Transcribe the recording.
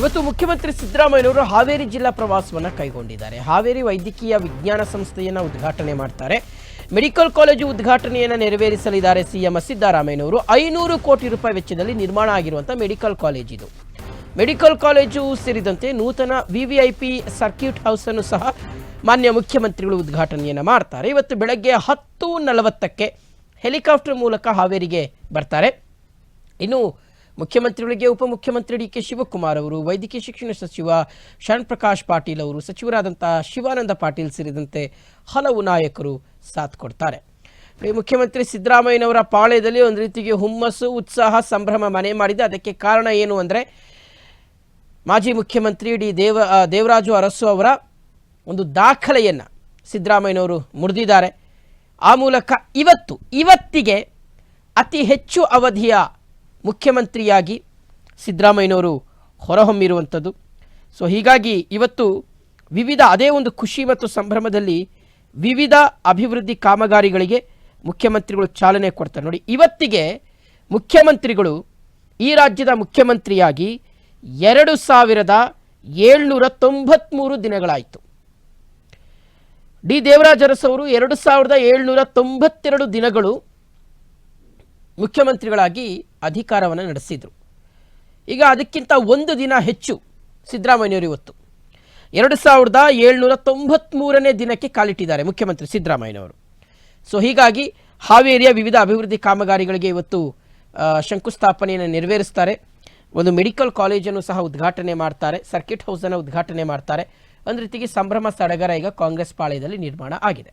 ಇವತ್ತು ಮುಖ್ಯಮಂತ್ರಿ ಸಿದ್ದರಾಮಯ್ಯನವರು ಹಾವೇರಿ ಜಿಲ್ಲಾ ಪ್ರವಾಸವನ್ನು ಕೈಗೊಂಡಿದ್ದಾರೆ. ಹಾವೇರಿ ವೈದ್ಯಕೀಯ ವಿಜ್ಞಾನ ಸಂಸ್ಥೆಯನ್ನು ಉದ್ಘಾಟನೆ ಮಾಡ್ತಾರೆ. ಮೆಡಿಕಲ್ ಕಾಲೇಜು ಉದ್ಘಾಟನೆಯನ್ನು ನೆರವೇರಿಸಲಿದ್ದಾರೆ ಸಿಎಂ ಸಿದ್ದರಾಮಯ್ಯನವರು. 500 ಕೋಟಿ ರೂಪಾಯಿ ವೆಚ್ಚದಲ್ಲಿ ನಿರ್ಮಾಣ ಆಗಿರುವಂಥ ಮೆಡಿಕಲ್ ಕಾಲೇಜ್ ಇದು. ಮೆಡಿಕಲ್ ಕಾಲೇಜು ಸೇರಿದಂತೆ ನೂತನ ವಿವಿಐಪಿ ಸರ್ಕ್ಯೂಟ್ ಹೌಸ್ ಅನ್ನು ಸಹ ಮಾನ್ಯ ಮುಖ್ಯಮಂತ್ರಿಗಳು ಉದ್ಘಾಟನೆಯನ್ನು ಮಾಡ್ತಾರೆ. ಇವತ್ತು ಬೆಳಗ್ಗೆ 10:40ಕ್ಕೆ ಹೆಲಿಕಾಪ್ಟರ್ ಮೂಲಕ ಹಾವೇರಿಗೆ ಬರ್ತಾರೆ. ಇನ್ನು ಮುಖ್ಯಮಂತ್ರಿಗಳಿಗೆ ಉಪಮುಖ್ಯಮಂತ್ರಿ ಡಿ.ಕೆ. ಶಿವಕುಮಾರ್ ಅವರು, ವೈದ್ಯಕೀಯ ಶಿಕ್ಷಣ ಸಚಿವ ಶರಣ್ ಪ್ರಕಾಶ್ ಪಾಟೀಲ್ ಅವರು, ಸಚಿವರಾದಂಥ ಶಿವಾನಂದ ಪಾಟೀಲ್ ಸೇರಿದಂತೆ ಹಲವು ನಾಯಕರು ಸಾಥ್ ಕೊಡ್ತಾರೆ. ಮುಖ್ಯಮಂತ್ರಿ ಸಿದ್ದರಾಮಯ್ಯನವರ ಪಾಳ್ಯದಲ್ಲಿ ಒಂದು ರೀತಿಗೆ ಹುಮ್ಮಸ್ಸು, ಉತ್ಸಾಹ, ಸಂಭ್ರಮ ಮನೆ ಮಾಡಿದೆ. ಅದಕ್ಕೆ ಕಾರಣ ಏನು ಅಂದರೆ ಮಾಜಿ ಮುಖ್ಯಮಂತ್ರಿ ದೇವರಾಜು ಅರಸು ಅವರ ಒಂದು ದಾಖಲೆಯನ್ನು ಸಿದ್ದರಾಮಯ್ಯನವರು ಮುರಿದಿದ್ದಾರೆ. ಆ ಮೂಲಕ ಇವತ್ತಿಗೆ ಅತಿ ಹೆಚ್ಚು ಅವಧಿಯ ಮುಖ್ಯಮಂತ್ರಿಯಾಗಿ ಸಿದ್ದರಾಮಯ್ಯನವರು ಹೊರಹೊಮ್ಮಿರುವಂಥದ್ದು. ಸೊ ಹೀಗಾಗಿ ಇವತ್ತು ಅದೇ ಒಂದು ಖುಷಿ ಮತ್ತು ಸಂಭ್ರಮದಲ್ಲಿ ವಿವಿಧ ಅಭಿವೃದ್ಧಿ ಕಾಮಗಾರಿಗಳಿಗೆ ಮುಖ್ಯಮಂತ್ರಿಗಳು ಚಾಲನೆ ಕೊಡ್ತಾರೆ. ನೋಡಿ, ಇವತ್ತಿಗೆ ಮುಖ್ಯಮಂತ್ರಿಗಳು ಈ ರಾಜ್ಯದ ಮುಖ್ಯಮಂತ್ರಿಯಾಗಿ 2793 ದಿನಗಳಾಯಿತು. ಡಿ ದೇವರಾಜ ಅರಸು ಅವರು 2792 ದಿನಗಳು ಮುಖ್ಯಮಂತ್ರಿಗಳಾಗಿ ಅಧಿಕಾರವನ್ನು ನಡೆಸಿದರು. ಈಗ ಅದಕ್ಕಿಂತ ಒಂದು ದಿನ ಹೆಚ್ಚು ಸಿದ್ದರಾಮಯ್ಯನವರು ಇವತ್ತು 2793ನೇ ದಿನಕ್ಕೆ ಕಾಲಿಟ್ಟಿದ್ದಾರೆ ಮುಖ್ಯಮಂತ್ರಿ ಸಿದ್ದರಾಮಯ್ಯನವರು. ಸೊ ಹೀಗಾಗಿ ಹಾವೇರಿಯ ವಿವಿಧ ಅಭಿವೃದ್ಧಿ ಕಾಮಗಾರಿಗಳಿಗೆ ಇವತ್ತು ಶಂಕುಸ್ಥಾಪನೆಯನ್ನು ನೆರವೇರಿಸ್ತಾರೆ. ಒಂದು ಮೆಡಿಕಲ್ ಕಾಲೇಜನ್ನು ಸಹ ಉದ್ಘಾಟನೆ ಮಾಡ್ತಾರೆ. ಸರ್ಕ್ಯೂಟ್ ಹೌಸನ್ನು ಉದ್ಘಾಟನೆ ಮಾಡ್ತಾರೆ. ಒಂದು ರೀತಿಗೆ ಸಂಭ್ರಮ ಸಡಗರ ಈಗ ಕಾಂಗ್ರೆಸ್ ಪಾಳ್ಯದಲ್ಲಿ ನಿರ್ಮಾಣ ಆಗಿದೆ.